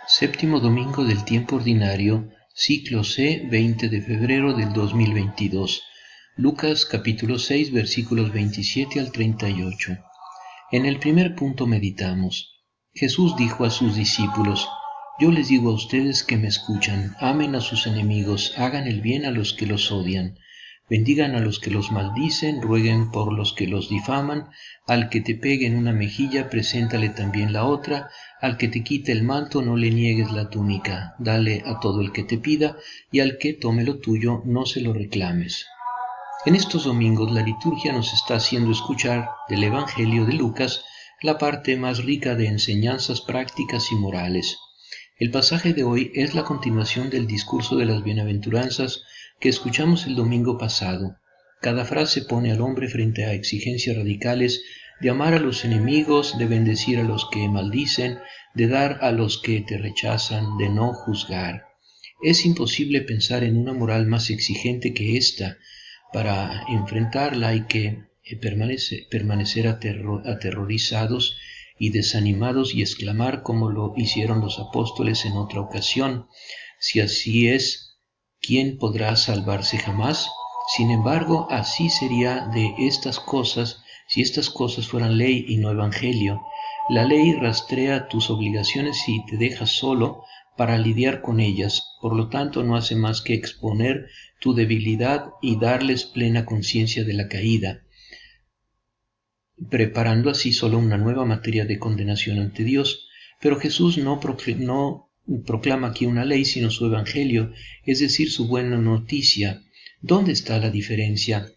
Séptimo domingo del tiempo ordinario, ciclo C, 20 de febrero del 2022. Lucas capítulo 6, versículos 27 al 38. En el primer punto meditamos. Jesús dijo a sus discípulos: Yo les digo a ustedes que me escuchan, amen a sus enemigos, hagan el bien a los que los odian, bendigan a los que los maldicen, rueguen por los que los difaman, al que te pegue en una mejilla, preséntale también la otra, al que te quite el manto, no le niegues la túnica, dale a todo el que te pida, y al que tome lo tuyo, no se lo reclames. En estos domingos la liturgia nos está haciendo escuchar del Evangelio de Lucas la parte más rica de enseñanzas prácticas y morales. El pasaje de hoy es la continuación del discurso de las bienaventuranzas que escuchamos el domingo pasado. Cada frase pone al hombre frente a exigencias radicales de amar a los enemigos, de bendecir a los que maldicen, de dar a los que te rechazan, de no juzgar. Es imposible pensar en una moral más exigente que esta. Para enfrentarla hay que permanecer aterrorizados y desanimados y exclamar como lo hicieron los apóstoles en otra ocasión: si así es, ¿quién podrá salvarse jamás? Sin embargo, así sería de estas cosas si estas cosas fueran ley y no evangelio. La ley rastrea tus obligaciones y te deja solo para lidiar con ellas, por lo tanto no hace más que exponer tu debilidad y darles plena conciencia de la caída, preparando así solo una nueva materia de condenación ante Dios. Pero Jesús no proclama aquí una ley, sino su evangelio, es decir, su buena noticia. ¿Dónde está la diferencia?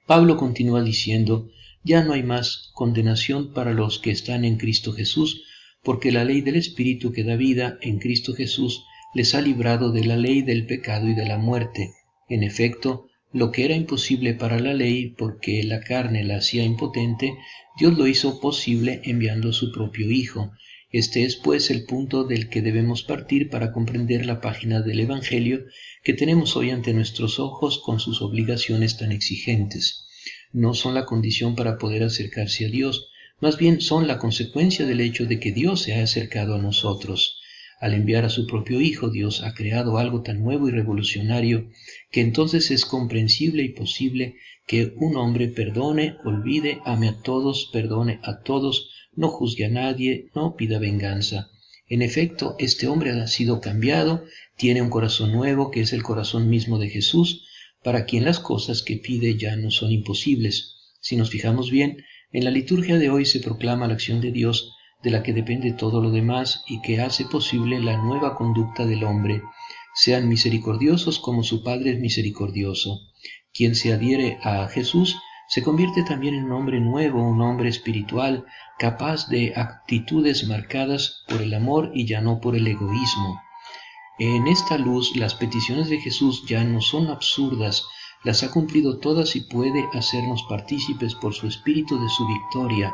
Pablo continúa diciendo: ya no hay más condenación para los que están en Cristo Jesús, porque la ley del Espíritu que da vida en Cristo Jesús les ha librado de la ley del pecado y de la muerte. En efecto, lo que era imposible para la ley, porque la carne la hacía impotente, Dios lo hizo posible enviando su propio Hijo. Este es, pues, el punto del que debemos partir para comprender la página del Evangelio que tenemos hoy ante nuestros ojos con sus obligaciones tan exigentes. No son la condición para poder acercarse a Dios, más bien son la consecuencia del hecho de que Dios se ha acercado a nosotros. Al enviar a su propio Hijo, Dios ha creado algo tan nuevo y revolucionario que entonces es comprensible y posible que un hombre perdone, olvide, ame a todos, perdone a todos, no juzgue a nadie, no pida venganza. En efecto, este hombre ha sido cambiado, tiene un corazón nuevo que es el corazón mismo de Jesús, para quien las cosas que pide ya no son imposibles. Si nos fijamos bien, en la liturgia de hoy se proclama la acción de Dios, de la que depende todo lo demás y que hace posible la nueva conducta del hombre. Sean misericordiosos como su Padre es misericordioso. Quien se adhiere a Jesús se convierte también en un hombre nuevo, un hombre espiritual, capaz de actitudes marcadas por el amor y ya no por el egoísmo. En esta luz, las peticiones de Jesús ya no son absurdas, las ha cumplido todas y puede hacernos partícipes por su espíritu de su victoria.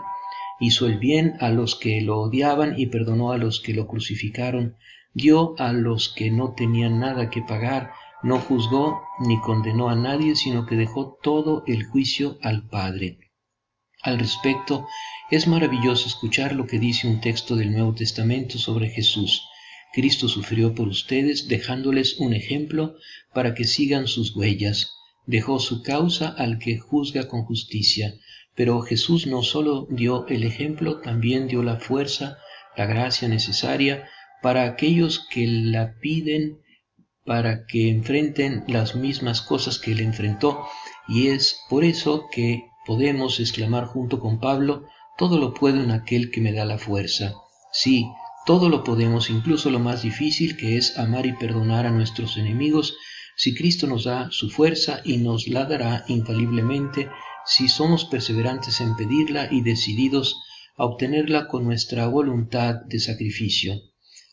Hizo el bien a los que lo odiaban y perdonó a los que lo crucificaron, dio a los que no tenían nada que pagar, no juzgó ni condenó a nadie, sino que dejó todo el juicio al Padre. Al respecto, es maravilloso escuchar lo que dice un texto del Nuevo Testamento sobre Jesús. Cristo sufrió por ustedes, dejándoles un ejemplo para que sigan sus huellas. Dejó su causa al que juzga con justicia. Pero Jesús no solo dio el ejemplo, también dio la fuerza, la gracia necesaria para aquellos que la piden, para que enfrenten las mismas cosas que él enfrentó. Y es por eso que podemos exclamar junto con Pablo: todo lo puedo en aquel que me da la fuerza. Sí, todo lo podemos, incluso lo más difícil, que es amar y perdonar a nuestros enemigos, si Cristo nos da su fuerza, y nos la dará infaliblemente si somos perseverantes en pedirla y decididos a obtenerla con nuestra voluntad de sacrificio.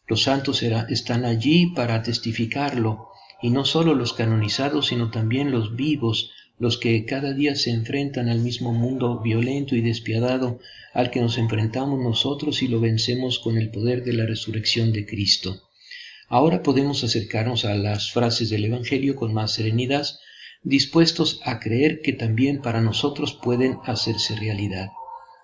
Los santos están allí para testificarlo, y no solo los canonizados, sino también los vivos, los que cada día se enfrentan al mismo mundo violento y despiadado al que nos enfrentamos nosotros y lo vencemos con el poder de la resurrección de Cristo. Ahora podemos acercarnos a las frases del Evangelio con más serenidad, dispuestos a creer que también para nosotros pueden hacerse realidad.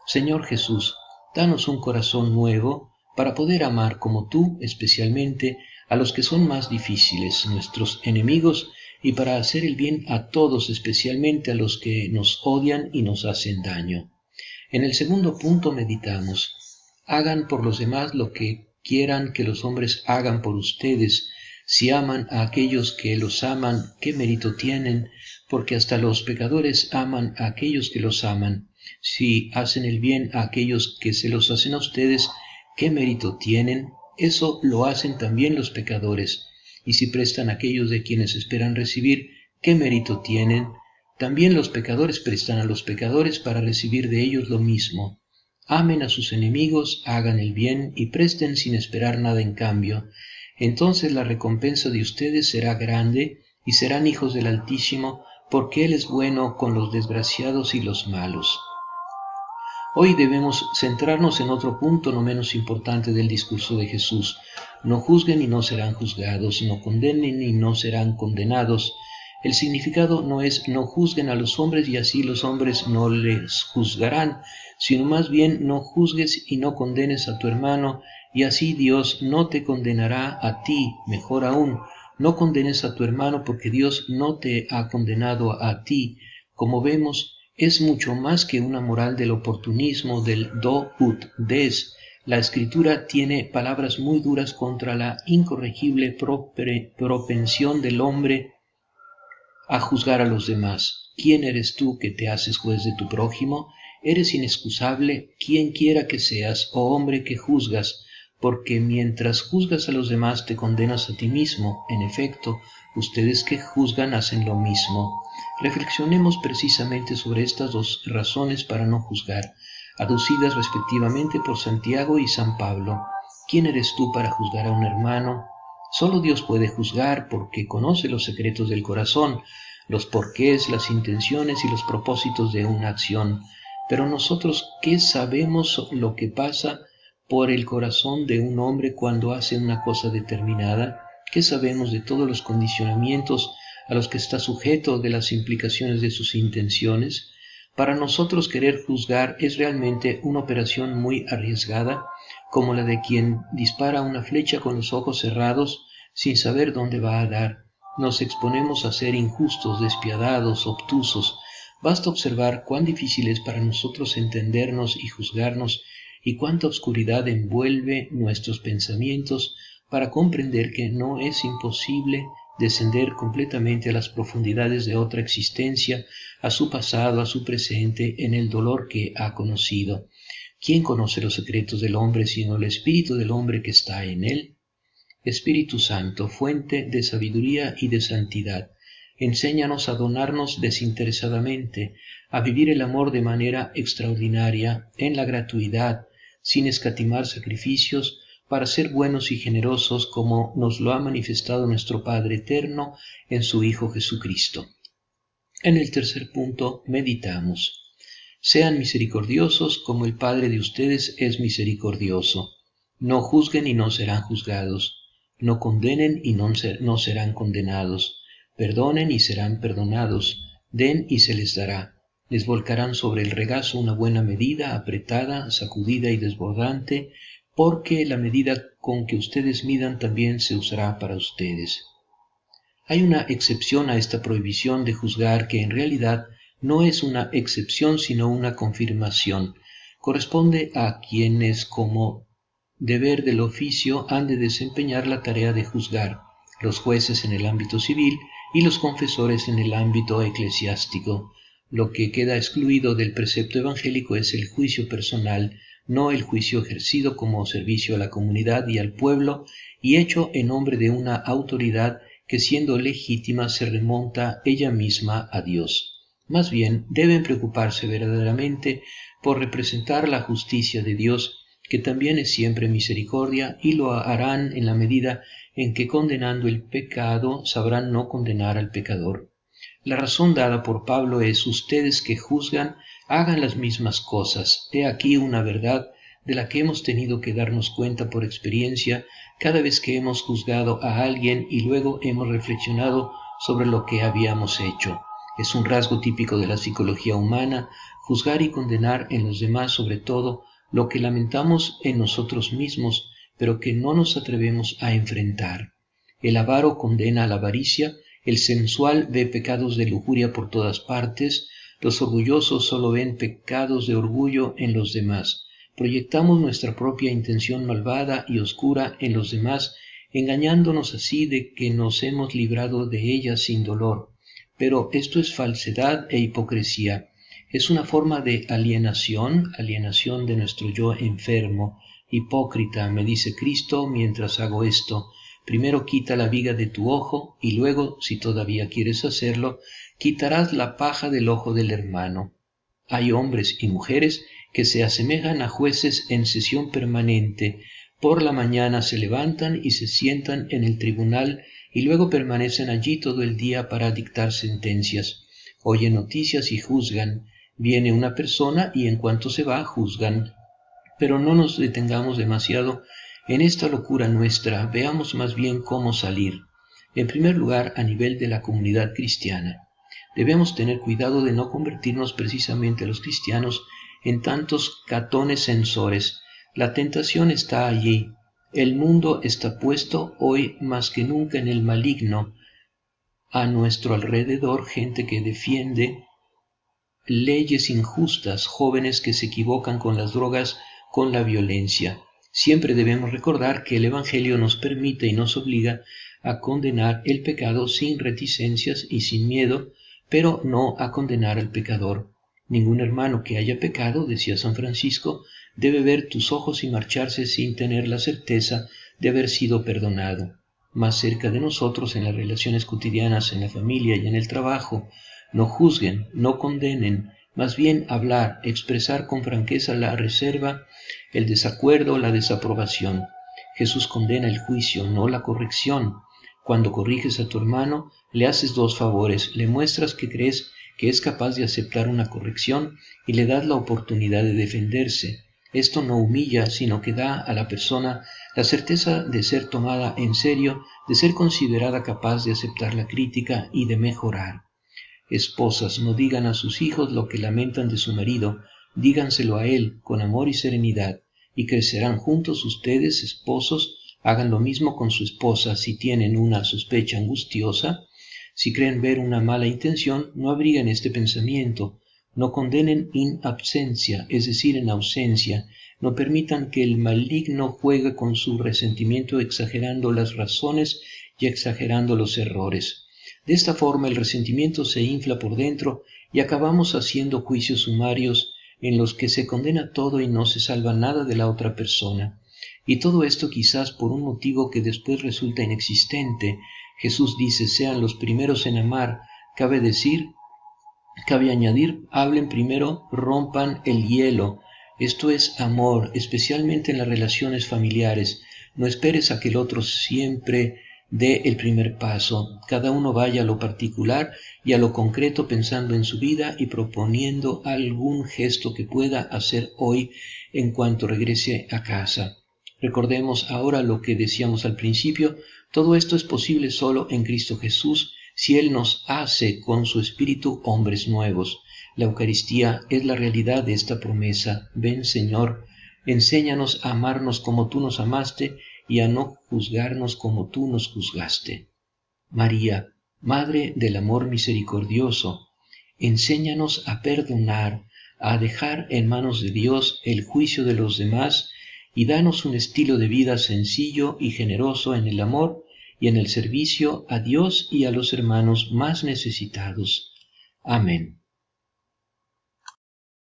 Señor Jesús, danos un corazón nuevo, para poder amar como tú, especialmente a los que son más difíciles, nuestros enemigos, y para hacer el bien a todos, especialmente a los que nos odian y nos hacen daño. En el segundo punto meditamos: hagan por los demás lo que quieran que los hombres hagan por ustedes. Si aman a aquellos que los aman, ¿qué mérito tienen? Porque hasta los pecadores aman a aquellos que los aman. Si hacen el bien a aquellos que se los hacen a ustedes, ¿qué mérito tienen? Eso lo hacen también los pecadores. Y si prestan a aquellos de quienes esperan recibir, ¿qué mérito tienen? También los pecadores prestan a los pecadores para recibir de ellos lo mismo. Amen a sus enemigos, hagan el bien y presten sin esperar nada en cambio. Entonces la recompensa de ustedes será grande y serán hijos del Altísimo, porque Él es bueno con los desgraciados y los malos. Hoy debemos centrarnos en otro punto no menos importante del discurso de Jesús. No juzguen y no serán juzgados, no condenen y no serán condenados. El significado no es no juzguen a los hombres y así los hombres no les juzgarán, sino más bien no juzgues y no condenes a tu hermano y así Dios no te condenará a ti. Mejor aún, no condenes a tu hermano porque Dios no te ha condenado a ti. Como vemos, es mucho más que una moral del oportunismo, del do ut des. La Escritura tiene palabras muy duras contra la incorregible propensión del hombre a juzgar a los demás. ¿Quién eres tú que te haces juez de tu prójimo? Eres inexcusable, quien quiera que seas, oh hombre que juzgas, porque mientras juzgas a los demás te condenas a ti mismo. En efecto, ustedes que juzgan hacen lo mismo. Reflexionemos precisamente sobre estas dos razones para no juzgar, aducidas respectivamente por Santiago y San Pablo. ¿Quién eres tú para juzgar a un hermano? Solo Dios puede juzgar porque conoce los secretos del corazón, los porqués, las intenciones y los propósitos de una acción. Pero nosotros, ¿qué sabemos lo que pasa por el corazón de un hombre cuando hace una cosa determinada? ¿Qué sabemos de todos los condicionamientos a los que está sujeto, de las implicaciones de sus intenciones? Para nosotros querer juzgar es realmente una operación muy arriesgada, como la de quien dispara una flecha con los ojos cerrados sin saber dónde va a dar. Nos exponemos a ser injustos, despiadados, obtusos. Basta observar cuán difícil es para nosotros entendernos y juzgarnos y cuánta oscuridad envuelve nuestros pensamientos para comprender que no es imposible descender completamente a las profundidades de otra existencia, a su pasado, a su presente, en el dolor que ha conocido. ¿Quién conoce los secretos del hombre sino el espíritu del hombre que está en él? Espíritu Santo, fuente de sabiduría y de santidad, enséñanos a donarnos desinteresadamente, a vivir el amor de manera extraordinaria, en la gratuidad, sin escatimar sacrificios, para ser buenos y generosos como nos lo ha manifestado nuestro Padre Eterno en su Hijo Jesucristo. En el tercer punto meditamos: sean misericordiosos como el Padre de ustedes es misericordioso. No juzguen y no serán juzgados. No condenen y no serán condenados. Perdonen y serán perdonados. Den y se les dará. Les volcarán sobre el regazo una buena medida, apretada, sacudida y desbordante, porque la medida con que ustedes midan también se usará para ustedes. Hay una excepción a esta prohibición de juzgar que en realidad no es una excepción sino una confirmación. Corresponde a quienes como deber del oficio han de desempeñar la tarea de juzgar, los jueces en el ámbito civil y los confesores en el ámbito eclesiástico. Lo que queda excluido del precepto evangélico es el juicio personal, no el juicio ejercido como servicio a la comunidad y al pueblo y hecho en nombre de una autoridad que siendo legítima se remonta ella misma a Dios. Más bien deben preocuparse verdaderamente por representar la justicia de Dios, que también es siempre misericordia, y lo harán en la medida en que condenando el pecado sabrán no condenar al pecador. La razón dada por Pablo es: ustedes que juzgan, hagan las mismas cosas. He aquí una verdad de la que hemos tenido que darnos cuenta por experiencia cada vez que hemos juzgado a alguien y luego hemos reflexionado sobre lo que habíamos hecho. Es un rasgo típico de la psicología humana juzgar y condenar en los demás, sobre todo lo que lamentamos en nosotros mismos, pero que no nos atrevemos a enfrentar. El avaro condena a la avaricia, el sensual ve pecados de lujuria por todas partes, los orgullosos solo ven pecados de orgullo en los demás. Proyectamos nuestra propia intención malvada y oscura en los demás, engañándonos así de que nos hemos librado de ella sin dolor. Pero esto es falsedad e hipocresía. Es una forma de alienación de nuestro yo enfermo. Hipócrita, me dice Cristo mientras hago esto. Primero quita la viga de tu ojo y luego, si todavía quieres hacerlo, quitarás la paja del ojo del hermano. Hay hombres y mujeres que se asemejan a jueces en sesión permanente. Por la mañana se levantan y se sientan en el tribunal y luego permanecen allí todo el día para dictar sentencias. Oyen noticias y juzgan. Viene una persona y en cuanto se va, juzgan. Pero no nos detengamos demasiado en esta locura nuestra, veamos más bien cómo salir. En primer lugar, a nivel de la comunidad cristiana. Debemos tener cuidado de no convertirnos precisamente los cristianos en tantos catones censores. La tentación está allí. El mundo está puesto hoy más que nunca en el maligno. A nuestro alrededor, gente que defiende leyes injustas, jóvenes que se equivocan con las drogas, con la violencia. Siempre debemos recordar que el Evangelio nos permite y nos obliga a condenar el pecado sin reticencias y sin miedo, pero no a condenar al pecador. Ningún hermano que haya pecado, decía San Francisco, debe ver tus ojos y marcharse sin tener la certeza de haber sido perdonado. Más cerca de nosotros, en las relaciones cotidianas, en la familia y en el trabajo, no juzguen, no condenen, más bien hablar, expresar con franqueza la reserva, el desacuerdo, la desaprobación. Jesús condena el juicio, no la corrección. Cuando corriges a tu hermano, le haces dos favores, le muestras que crees que es capaz de aceptar una corrección y le das la oportunidad de defenderse. Esto no humilla, sino que da a la persona la certeza de ser tomada en serio, de ser considerada capaz de aceptar la crítica y de mejorar. Esposas, no digan a sus hijos lo que lamentan de su marido, díganselo a él con amor y serenidad, y crecerán juntos ustedes, esposos. Hagan lo mismo con su esposa si tienen una sospecha angustiosa. Si creen ver una mala intención, no abriguen este pensamiento. No condenen in absentia, es decir, en ausencia. No permitan que el maligno juegue con su resentimiento exagerando las razones y exagerando los errores. De esta forma el resentimiento se infla por dentro y acabamos haciendo juicios sumarios en los que se condena todo y no se salva nada de la otra persona. Y todo esto quizás por un motivo que después resulta inexistente. Jesús dice, sean los primeros en amar. Cabe añadir, hablen primero, rompan el hielo. Esto es amor, especialmente en las relaciones familiares. No esperes a que el otro siempre dé el primer paso. Cada uno vaya a lo particular y a lo concreto pensando en su vida y proponiendo algún gesto que pueda hacer hoy en cuanto regrese a casa. Recordemos ahora lo que decíamos al principio, todo esto es posible solo en Cristo Jesús, si Él nos hace con su Espíritu hombres nuevos. La Eucaristía es la realidad de esta promesa. Ven, Señor, enséñanos a amarnos como tú nos amaste y a no juzgarnos como tú nos juzgaste. María, Madre del amor misericordioso, enséñanos a perdonar, a dejar en manos de Dios el juicio de los demás y danos un estilo de vida sencillo y generoso en el amor y en el servicio a Dios y a los hermanos más necesitados. Amén.